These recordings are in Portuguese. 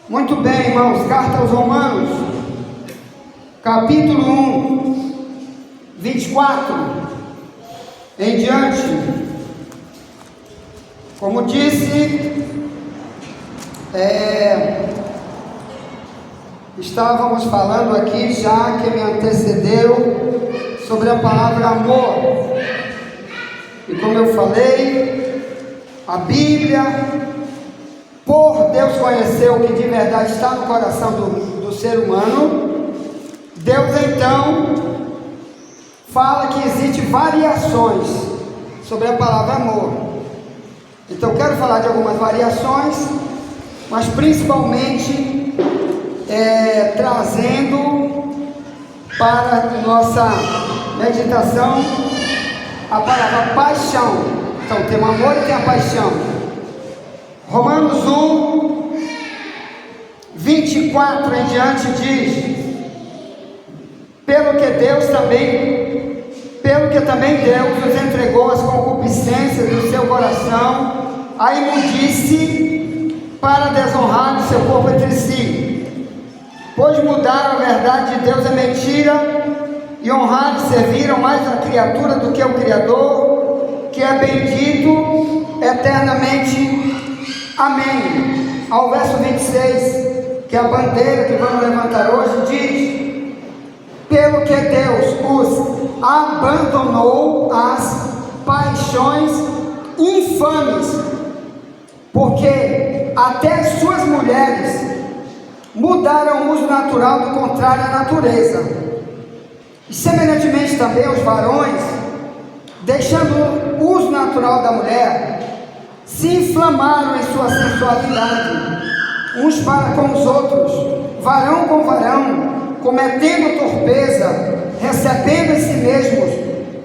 Muito bem, irmãos, carta aos Romanos, capítulo 1, 24 em diante. Como disse, estávamos falando aqui, já que me antecedeu, sobre a palavra amor. E como eu falei, a Bíblia, por Deus conhecer o que de verdade está no coração do ser humano, Deus então fala que existem variações sobre a palavra amor. Então eu quero falar de algumas variações, mas principalmente trazendo para nossa meditação a palavra paixão. Então tem o amor e tem a paixão. Romanos 1, 24 em diante diz: pelo que também Deus nos entregou as concupiscências do seu coração, a imundice, para desonrar o seu corpo entre si, pois mudaram a verdade de Deus em mentira, e honraram e serviram mais a criatura do que o Criador, que é bendito eternamente. Amém. Ao verso 26, que é a bandeira que vamos levantar hoje, diz: pelo que Deus os abandonou às paixões infames, porque até as suas mulheres mudaram o uso natural do contrário à natureza. E semelhantemente também os varões, deixando o uso natural da mulher, se inflamaram em sua sensualidade, uns para com os outros, varão com varão, cometendo torpeza, recebendo em si mesmos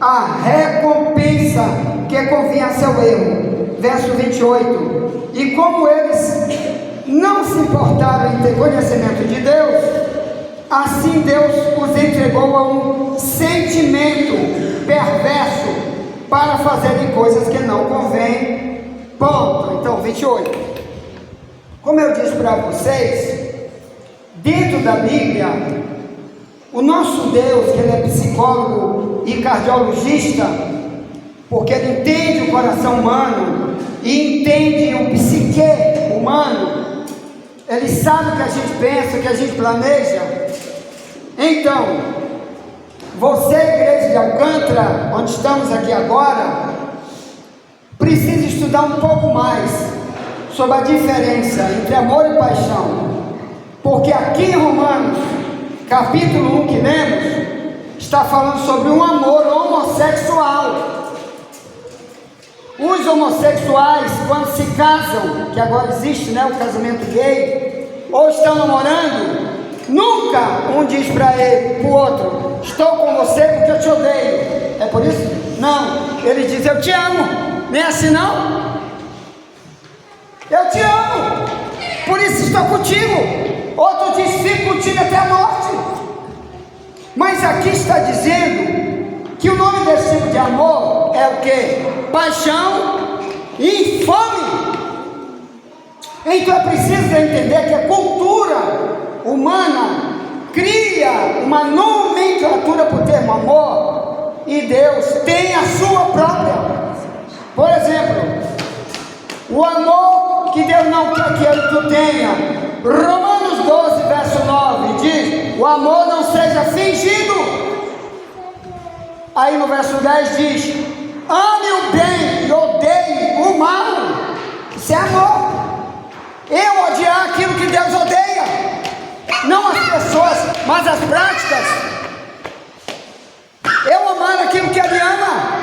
a recompensa que convinha a seu erro. Verso 28. E como eles não se importaram em ter conhecimento de Deus, assim Deus os entregou a um sentimento perverso para fazerem coisas que não convêm. Ponto. Então, 28. Como eu disse para vocês, dentro da Bíblia, o nosso Deus, que ele é psicólogo e cardiologista, porque ele entende o coração humano e entende o psique humano, ele sabe o que a gente pensa, o que a gente planeja. Então, você, igreja de Alcântara, onde estamos aqui agora, precisa estudar um pouco mais sobre a diferença entre amor e paixão, porque aqui em Romanos, capítulo 1 que lemos, está falando sobre um amor homossexual. Os homossexuais, quando se casam, que agora existe, o casamento gay, ou estão namorando, nunca um diz para o outro: estou com você porque eu te odeio. É por isso? Não, ele diz: eu te amo. Nem assim não? Eu te amo, por isso estou contigo. Outro diz: fico contigo até a morte. Mas aqui está dizendo que o nome desse tipo de amor é o que? Paixão infame. Então é preciso entender que a cultura humana cria uma nomenclatura para o termo amor, e Deus tem a sua própria. Por exemplo, o amor que Deus não quer que tu tenha. Romanos 12, verso 9 diz: o amor não seja fingido. Aí no verso 10 diz: ame o bem e odeie o mal. Isso é amor. Eu odiar aquilo que Deus odeia, não as pessoas, mas as práticas. Eu amar aquilo que Ele ama.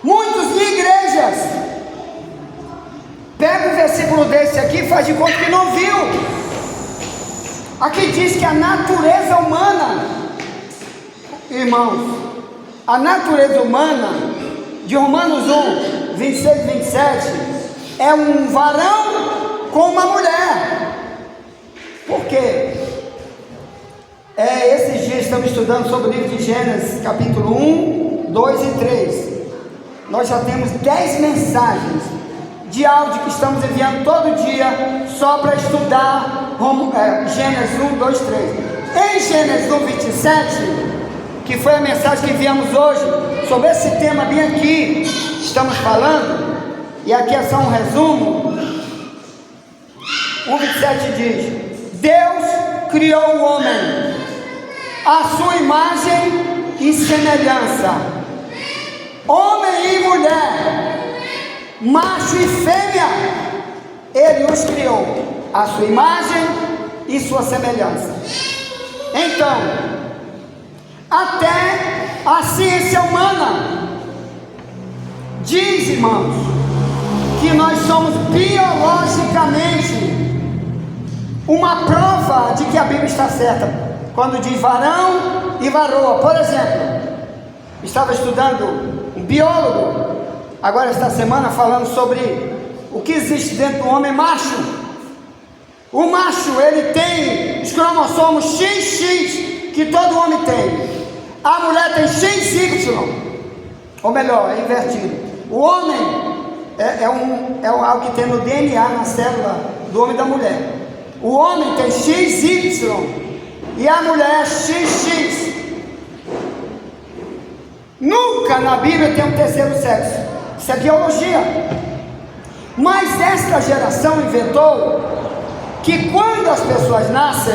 Muitos em igrejas pega um versículo desse aqui e faz de conta que não viu. Aqui diz que a natureza humana, irmãos, a natureza humana de Romanos 1, 26 e 27 é um varão com uma mulher. Por quê? Esses dias estamos estudando sobre o livro de Gênesis, capítulo 1, 2 e 3. Nós já temos 10 mensagens de áudio que estamos enviando todo dia, só para estudar Gênesis 1, 2, 3. Em Gênesis 1, 27, que foi a mensagem que enviamos hoje, sobre esse tema bem aqui, estamos falando, e aqui é só um resumo. 1,27 diz: Deus criou o homem à sua imagem e semelhança, homem e mulher, macho e fêmea, Ele os criou à sua imagem e sua semelhança. Então, até a ciência humana diz, irmãos, que nós somos biologicamente uma prova de que a Bíblia está certa, quando diz varão e varoa. Por exemplo, estava estudando um biólogo, agora esta semana, falando sobre o que existe dentro do homem macho. O macho, ele tem os cromossomos XX, que todo homem tem. A mulher tem XY, ou melhor, é invertido. O homem é algo que tem no DNA, na célula do homem e da mulher. O homem tem XY e a mulher XX. Nunca na Bíblia tem um terceiro sexo. Isso é biologia. Mas esta geração inventou que quando as pessoas nascem,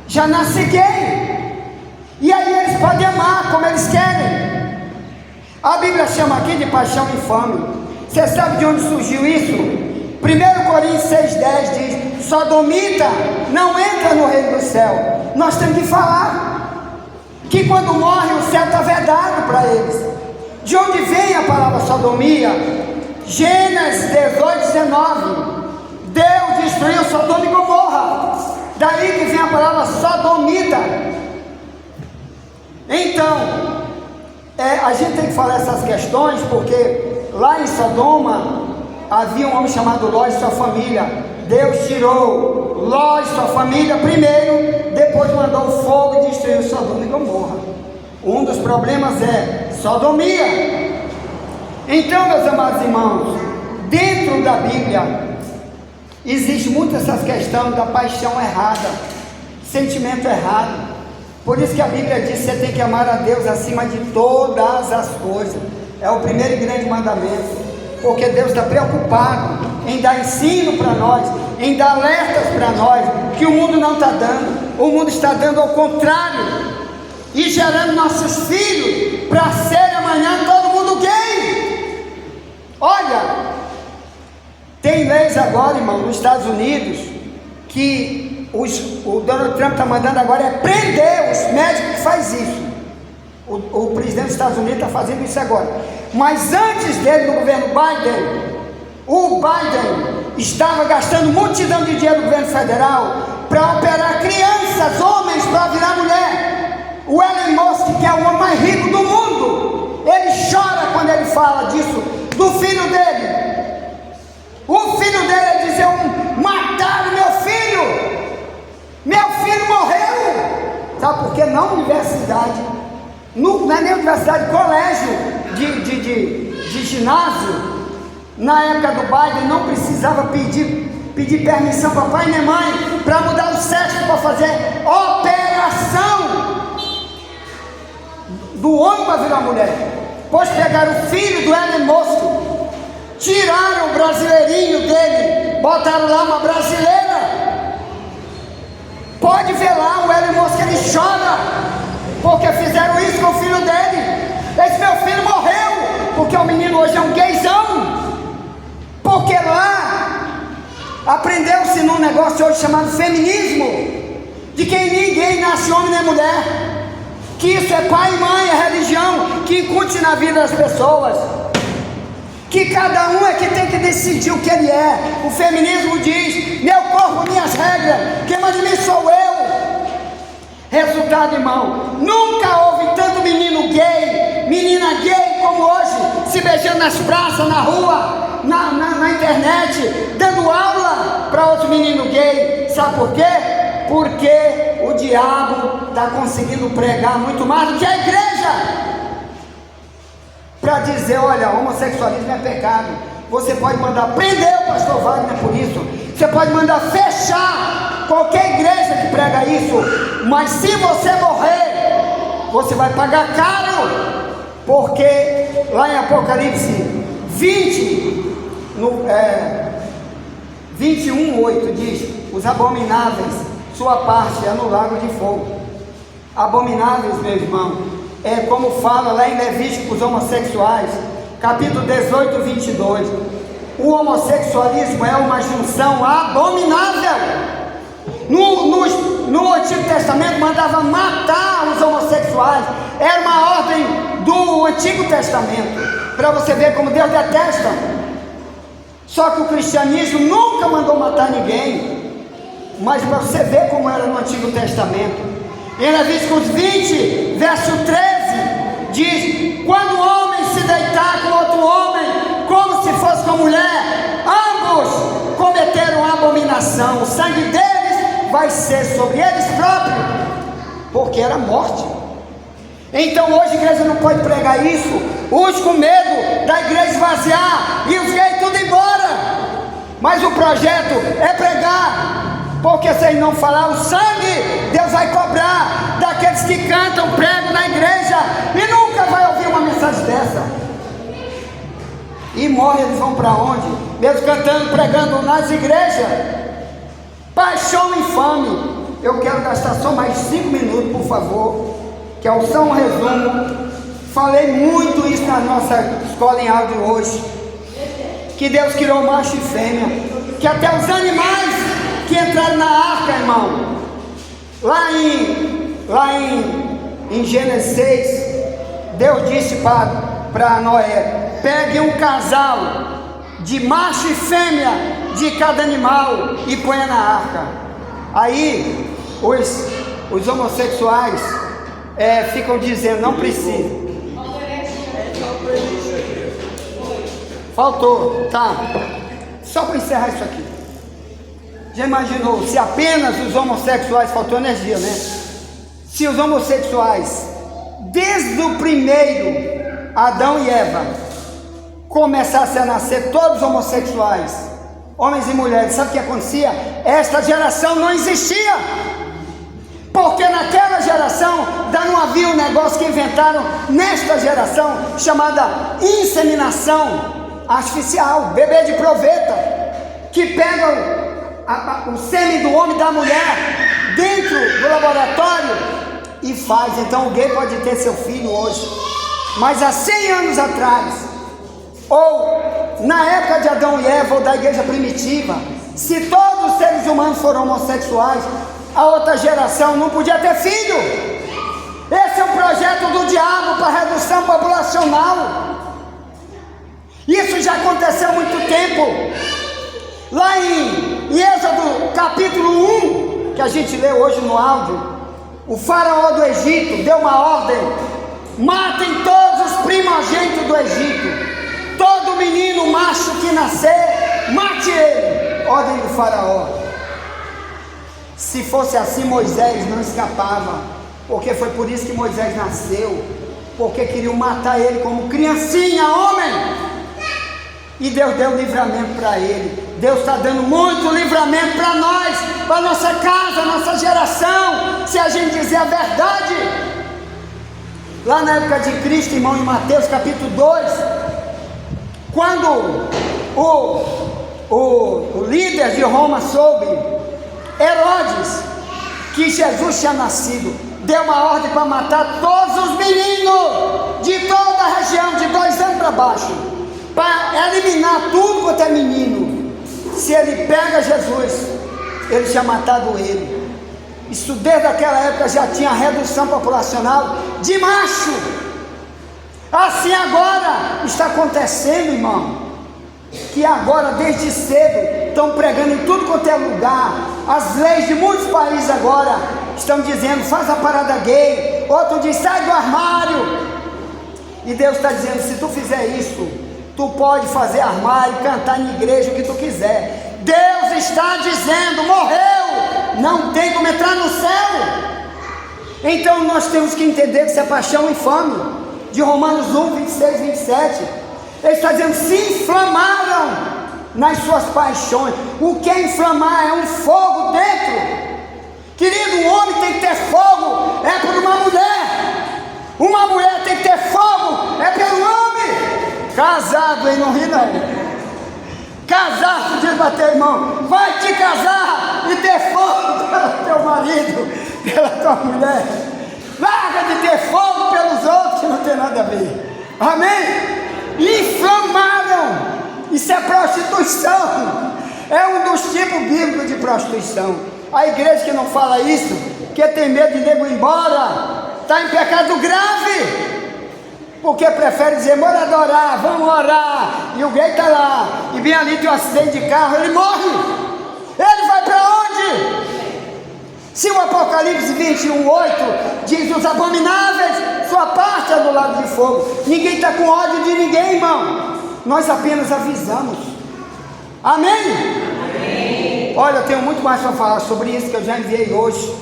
já nasce gay, e aí eles podem amar como eles querem. A Bíblia chama aqui de paixão infame. Você sabe de onde surgiu isso? 1 Coríntios 6,10 diz: sodomita não entra no reino do céu. Nós temos que falar que quando morre o céu está vedado para eles. De onde vem a palavra sodomia? Gênesis 18, 19. Deus destruiu Sodoma e Gomorra. Daí que vem a palavra sodomita. Então, a gente tem que falar essas questões, porque lá em Sodoma havia um homem chamado Ló e sua família. Deus tirou Ló e sua família primeiro, depois mandou fogo e destruiu Sodoma e Gomorra. Um dos problemas é sodomia. Então, meus amados irmãos, dentro da Bíblia existe muito essa questão da paixão errada, sentimento errado. Por isso que a Bíblia diz que você tem que amar a Deus acima de todas as coisas. É o primeiro e grande mandamento. Porque Deus está preocupado em dar ensino para nós, em dar alertas para nós, que o mundo não está dando. O mundo está dando ao contrário, e gerando nossos filhos para ser amanhã todo mundo gay. Olha, tem leis agora, irmão, nos Estados Unidos, que o Donald Trump está mandando agora é prender os médicos que fazem isso. O presidente dos Estados Unidos está fazendo isso agora. Mas antes dele, no governo Biden, o Biden estava gastando multidão de dinheiro no governo federal para operar crianças, homens, para virar mulher. O Elon Musk, que é o homem mais rico do mundo, ele chora quando ele fala disso, do filho dele. O filho dele é dizer: mataram meu filho. Meu filho morreu. Sabe por quê? Na universidade, não é nem universidade, colégio de ginásio, na época do Biden, não precisava pedir permissão para pai nem mãe para mudar o sexo, para fazer operação do homem para virar mulher. Pois pegaram o filho do Elon Musk, tiraram o brasileirinho dele, botaram lá uma brasileira. Pode ver lá, o Elon Musk, ele chora, porque fizeram isso com o filho dele. Esse meu filho morreu, porque o menino hoje é um gaysão. Porque lá, aprendeu-se num negócio hoje chamado feminismo, de que ninguém nasce homem nem mulher, que isso é pai e mãe, é religião, que incute na vida das pessoas, que cada um é que tem que decidir o que ele é. O feminismo diz: meu corpo, minhas regras, quem manda em mim sou eu. Resultado, irmão, nunca houve tanto menino gay, menina gay como hoje, se beijando nas praças, na rua, na internet, dando aula para outro menino gay. Sabe por quê? Porque o diabo está conseguindo pregar muito mais do que a igreja, para dizer: olha, homossexualismo é pecado. Você pode mandar prender o pastor Wagner por isso. Você pode mandar fechar qualquer igreja que prega isso. Mas se você morrer, você vai pagar caro. Porque lá em Apocalipse 21:8 diz: os abomináveis, sua parte é no lago de fogo. Abomináveis, meu irmão, é como fala lá em Levítico os homossexuais, capítulo 18, 22. O homossexualismo é uma junção abominável. No Antigo Testamento mandava matar os homossexuais. Era uma ordem do Antigo Testamento, para você ver como Deus detesta. Só que o cristianismo nunca mandou matar ninguém. Mas para você ver como era no Antigo Testamento, em Levíticos 20, verso 13, diz: quando o homem se deitar com outro homem, como se fosse com mulher, ambos cometeram abominação, o sangue deles vai ser sobre eles próprios, porque era morte. Então hoje a igreja não pode pregar isso, uns com medo da igreja esvaziar e os gays tudo embora. Mas o projeto é pregar, porque se ele não falar o sangue, Deus vai cobrar daqueles que cantam, pregam na igreja e nunca vai ouvir uma mensagem dessa. E morre, eles vão para onde? Mesmo cantando, pregando nas igrejas. Paixão infame. Eu quero gastar só mais 5 minutos, por favor, que é só um resumo. Falei muito isso na nossa escola em áudio hoje, que Deus criou macho e fêmea, que até os animais que entraram na arca, irmão, lá em Gênesis 6, Deus disse para Noé: pegue um casal de macho e fêmea de cada animal e ponha na arca. Aí os homossexuais ficam dizendo: não precisa. Faltou, tá? Só para encerrar isso aqui. Já imaginou se apenas os homossexuais, faltou energia, né? Se os homossexuais, desde o primeiro Adão e Eva, começassem a nascer todos homossexuais, homens e mulheres, sabe o que acontecia? Esta geração não existia, porque naquela geração não havia um negócio que inventaram nesta geração, chamada inseminação artificial, bebê de proveta, que pega o sêmen do homem e da mulher dentro do laboratório e faz. Então o gay pode ter seu filho hoje, mas há 100 anos atrás, ou na época de Adão e Eva, ou da igreja primitiva, se todos os seres humanos foram homossexuais, a outra geração não podia ter filho. Esse é um projeto do diabo para redução populacional. Isso já aconteceu há muito tempo. Lá em Êxodo capítulo 1, que a gente lê hoje no áudio, o faraó do Egito deu uma ordem: matem todos os primogênitos do Egito, todo menino macho que nascer, mate ele. Ordem do faraó. Se fosse assim, Moisés não escapava, porque foi por isso que Moisés nasceu, porque queriam matar ele como criancinha, homem. E Deus deu livramento para ele. Deus está dando muito livramento para nós, para nossa casa, nossa geração, se a gente dizer a verdade. Lá na época de Cristo, irmão, em Mateus capítulo 2, quando o líder de Roma soube, Herodes, que Jesus tinha nascido, deu uma ordem para matar todos os meninos de toda a região, de 2 anos para baixo, para eliminar tudo quanto é menino. Se ele pega Jesus, ele tinha matado ele. Isso desde aquela época já tinha redução populacional de macho. Assim agora está acontecendo, irmão, que agora desde cedo estão pregando em tudo quanto é lugar. As leis de muitos países agora estão dizendo: faz a parada gay. Outro diz: sai do armário. E Deus está dizendo: se tu fizer isso, tu pode fazer armário, cantar na igreja, o que tu quiser. Deus está dizendo: morreu, não tem como entrar no céu. Então nós temos que entender que isso é paixão infame, de Romanos 1, 26, 27. Ele está dizendo, se inflamaram nas suas paixões. O que é inflamar? É um fogo dentro. Querido, um homem tem que ter fogo, é por uma mulher. Uma mulher tem que ter fogo, é pelo homem. Casado, hein? Não ri não. Casar, diz para teu irmão, vai te casar e ter fogo pelo teu marido, pela tua mulher. Larga de ter fogo pelos outros que não tem nada a ver. Amém? Inflamaram. Isso é prostituição. É um dos tipos bíblicos de prostituição. A igreja que não fala isso, que tem medo de nego ir embora, está em pecado grave. Porque prefere dizer, bora adorar, vamos orar, e o gay está lá, e vem ali, tem um acidente de carro, ele morre. Ele vai para onde? Se o Apocalipse 21:8 diz, os abomináveis, sua parte é do lado de fogo. Ninguém está com ódio de ninguém, irmão. Nós apenas avisamos. Amém? Amém. Olha, eu tenho muito mais para falar sobre isso, que eu já enviei hoje.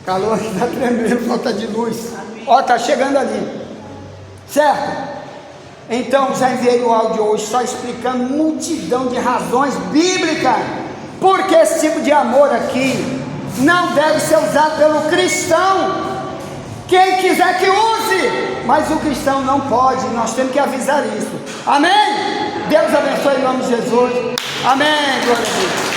Calor que está tremendo, falta de luz. Ó, está chegando ali. Certo? Então já enviei o áudio hoje só explicando multidão de razões bíblicas porque esse tipo de amor aqui não deve ser usado pelo cristão. Quem quiser que use, mas o cristão não pode. Nós temos que avisar isso. Amém? Deus abençoe em nome de Jesus. Amém. Glória a Deus.